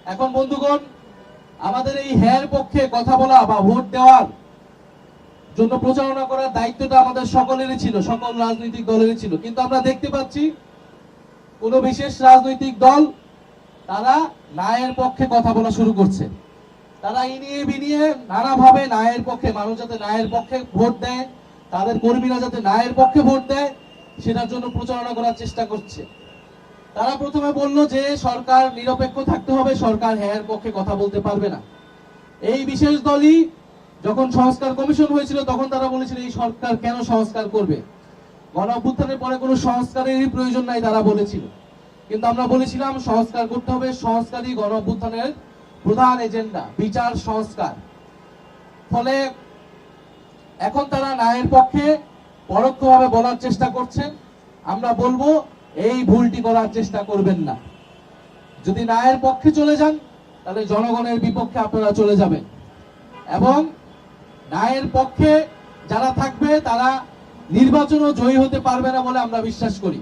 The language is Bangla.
এখন বন্ধুগণ, আমাদের এই হ্যার পক্ষে কথা বলা বা ভোট দেওয়ার জন্য প্রচারণা করার দায়িত্বটা আমাদের সকলেরই ছিল, সকল রাজনৈতিক দলেরই ছিল। কিন্তু আমরা দেখতে পাচ্ছি কোন বিশেষ রাজনৈতিক দল তারা ন্যায়ের পক্ষে কথা বলা শুরু করছে। তারা ইনিয়ে বিনিয়ে নানাভাবে ন্যায়ের পক্ষে, মানুষ যাতে ন্যায়ের পক্ষে ভোট দেয়, তাদের কর্মীরা যাতে ন্যায়ের পক্ষে ভোট দেয়, সেটার জন্য প্রচারণা করার চেষ্টা করছে। তারা প্রথমে বলল যে সরকার নিরপেক্ষ থাকতে হবে, সরকার হ্যায়ের পক্ষে কথা বলতে পারবে না। এই বিশেষ দলই যখন সংস্কার কমিশন হয়েছিল তখন তারা বলেছিল এই সরকার কেন সংস্কার করবে, গণ অভ্যুত্থানের পরে কোনো সংস্কারেরই প্রয়োজন নাই তারা বলেছিল। কিন্তু আমরা বলেছিলাম সংস্কার করতে হবে, সংস্কারই গণ অভ্যুত্থানের প্রধান এজেন্ডা, বিচার সংস্কার। ফলে এখন তারা ন্যায়ের পক্ষে পরোক্ষভাবে বলার চেষ্টা করছেন। আমরা বলবো এই ভুলটি করার চেষ্টা করবেন না। যদি ন্যায়ের পক্ষে চলে যান তাহলে জনগণের বিপক্ষে আপনারা চলে যাবেন, এবং ন্যায়ের পক্ষে যারা থাকবে তারা নির্বাচনও জয়ী হতে পারবে না বলে আমরা বিশ্বাস করি।